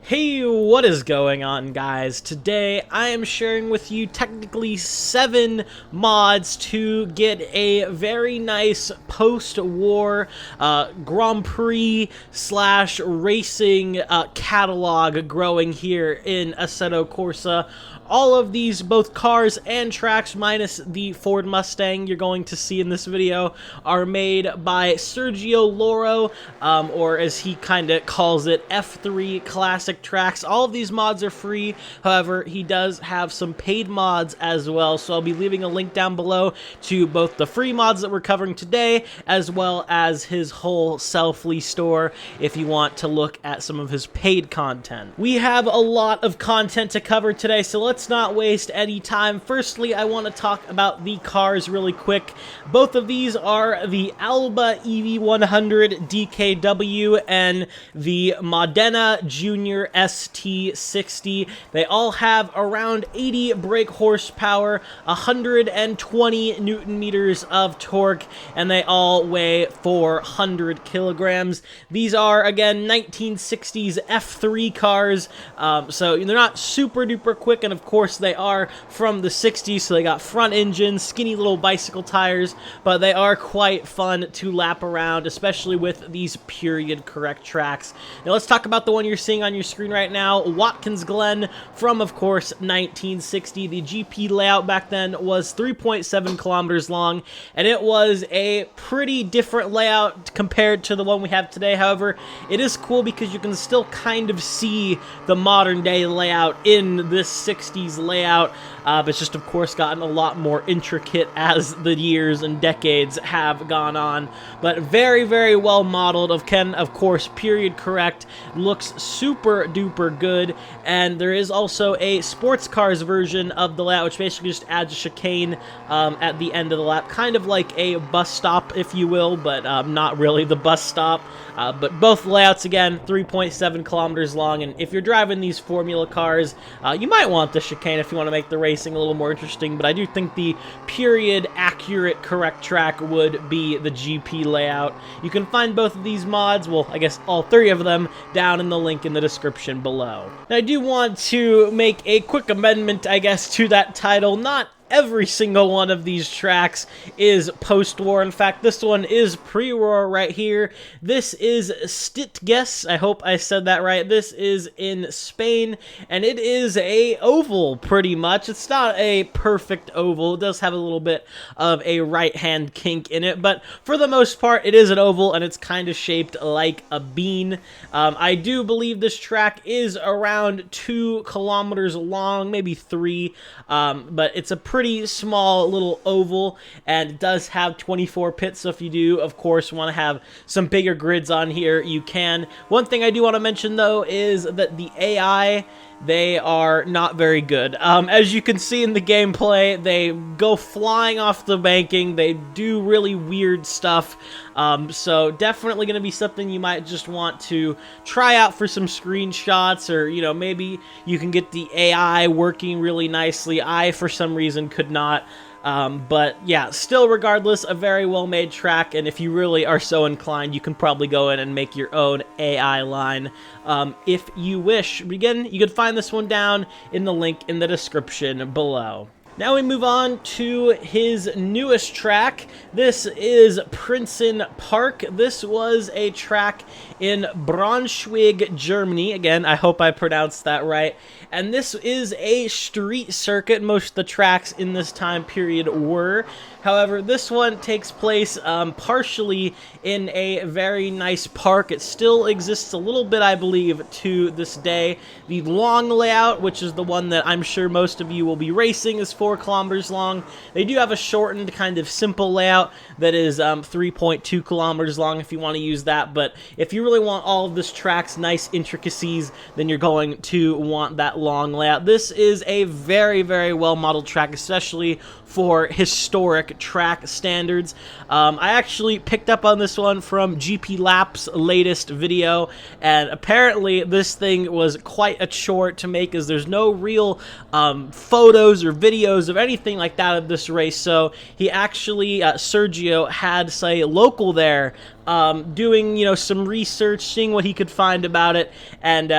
Hey, what is going on, guys? Today I am sharing with you technically 7 mods to get a very nice post-war Grand Prix slash racing catalog growing here in Assetto Corsa. All of these, both cars and tracks, minus the Ford Mustang you're going to see in this video, are made by Serigio Loro, or as he kind of calls it, F3 Classic Tracks. All of these mods are free, however, he does have some paid mods as well, so I'll be leaving a link down below to both the free mods that we're covering today, as well as his whole selfly store if you want to look at some of his paid content. We have a lot of content to cover today, so let's not waste any time. Firstly, I want to talk about the cars really quick. Both of these are the Alba EV100 DKW and the Modena Junior ST60. They all have around 80 brake horsepower, 120 newton meters of torque, and they all weigh 400 kilograms. These are, again, 1960s F3 cars, so they're not super duper quick, and of course they are from the 60s, so they got front engines, skinny little bicycle tires, but they are quite fun to lap around, especially with these period correct tracks. Now let's talk about the one you're seeing on your screen right now, Watkins Glen, from of course 1960. The GP layout back then was 3.7 kilometers long, and it was a pretty different layout compared to the one we have today. However, it is cool because you can still kind of see the modern day layout in this 60s layout. It's just of course gotten a lot more intricate as the years and decades have gone on, but very, very well modeled. Of course, period correct, looks super duper good. And there is also a sports cars version of the layout, which basically just adds a chicane at the end of the lap, kind of like a bus stop, if you will, but not really the bus stop. But both layouts, again, 3.7 kilometers long, and if you're driving these formula cars, you might want the chicane if you want to make the racing a little more interesting, but I do think the period accurate correct track would be the GP layout. You can find both of these mods, well, I guess all 3 of them, down in the link in the description below. Now, I do want to make a quick amendment, I guess, to that title. Not every single one of these tracks is post-war. In fact, this one is pre-war right here. This is Sitges. I hope I said that right. This is in Spain, and it is a oval, pretty much. It's not a perfect oval. It does have a little bit of a right-hand kink in it, but for the most part, it is an oval, and it's kind of shaped like a bean. I do believe this track is around 2 kilometers long, maybe 3, but it's a pretty small little oval, and it does have 24 pits, so if you do, of course, want to have some bigger grids on here, you can. One thing I do want to mention, though, is that the AI, they are not very good. As you can see in the gameplay, they go flying off the banking, they do really weird stuff, so definitely going to be something you might just want to try out for some screenshots, or, you know, maybe you can get the AI working really nicely. I, for some reason, could not. But yeah, still regardless, a very well-made track, and if you really are so inclined, you can probably go in and make your own AI line if you wish. Again, you can find this one down in the link in the description below. Now we move on to his newest track. This is Prinzen Park. This was a track in Braunschweig, Germany. Again, I hope I pronounced that right. And this is a street circuit. Most of the tracks in this time period were. However, this one takes place partially in a very nice park. It still exists a little bit, I believe, to this day. The long layout, which is the one that I'm sure most of you will be racing, is 4 kilometers long. They do have a shortened kind of simple layout that is 3.2 kilometers long if you want to use that, but if you really want all of this track's nice intricacies, then you're going to want that long layout. This is a very, very well modeled track, especially for historic track standards. I actually picked up on this one from GP Lap's latest video, and apparently this thing was quite a chore to make, as there's no real photos or videos videos of anything like that of this race, so he actually, Sergio, had, say, local there, doing, some research, seeing what he could find about it, and,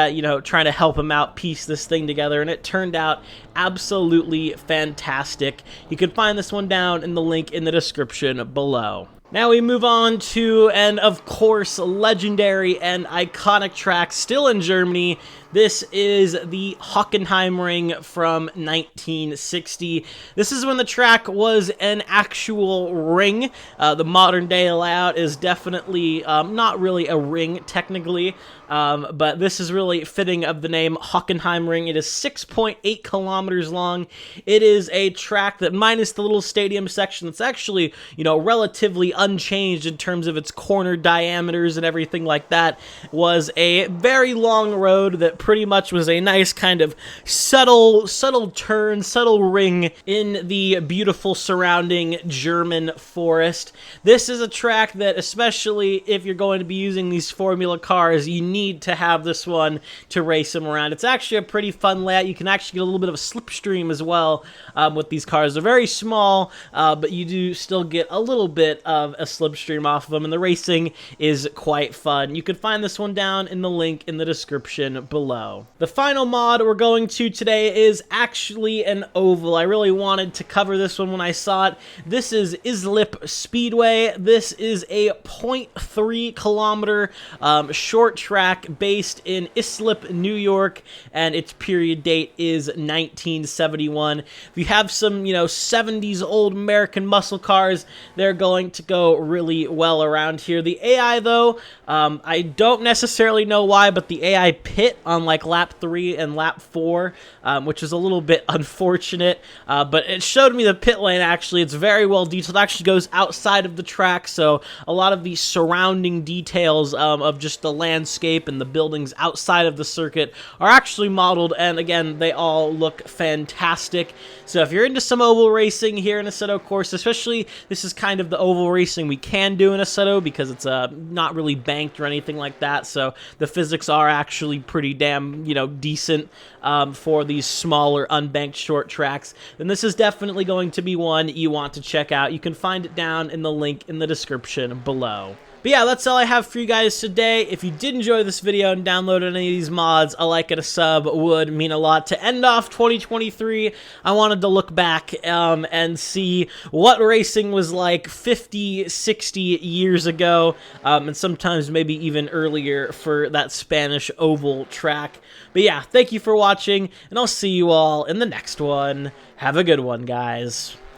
trying to help him out piece this thing together, and it turned out absolutely fantastic. You can find this one down in the link in the description below. Now we move on to, and of course, legendary and iconic track still in Germany. This is the Hockenheim ring from 1960. This is when the track was an actual ring. The modern day layout is definitely not really a ring technically, but this is really fitting of the name Hockenheim ring. It is 6.8 kilometers long. It is a track that, minus the little stadium section, that's actually, relatively unchanged in terms of its corner diameters and everything like that, was a very long road that pretty much was a nice kind of subtle turn, subtle ring in the beautiful surrounding German forest. This is a track that, especially if you're going to be using these Formula cars, you need to have this one to race them around. It's actually a pretty fun layout. You can actually get a little bit of a slipstream as well with these cars. They're very small, but you do still get a little bit of a slipstream off of them, and the racing is quite fun. You can find this one down in the link in the description below. The final mod we're going to today is actually an oval. I really wanted to cover this one when I saw it. This is Islip Speedway. This is a 0.3 kilometer short track based in Islip, New York, and its period date is 1971. If you have some, 70s old American muscle cars, they're going to go really well around here. The AI, though, I don't necessarily know why, but the AI pit on like lap 3 and lap 4, which is a little bit unfortunate, but it showed me the pit lane. Actually, it's very well detailed. It actually goes outside of the track, so a lot of the surrounding details of just the landscape and the buildings outside of the circuit are actually modeled, and again, they all look fantastic. So if you're into some oval racing here in Assetto Corsa, especially, this is kind of the oval racing we can do in Assetto because it's not really banked or anything like that, so the physics are actually pretty damn, decent for these smaller unbanked short tracks, then this is definitely going to be one you want to check out. You can find it down in the link in the description below. But yeah, that's all I have for you guys today. If you did enjoy this video and download any of these mods, a like and a sub would mean a lot. To end off 2023, I wanted to look back and see what racing was like 50, 60 years ago, and sometimes maybe even earlier for that Spanish oval track. But yeah, thank you for watching, and I'll see you all in the next one. Have a good one, guys.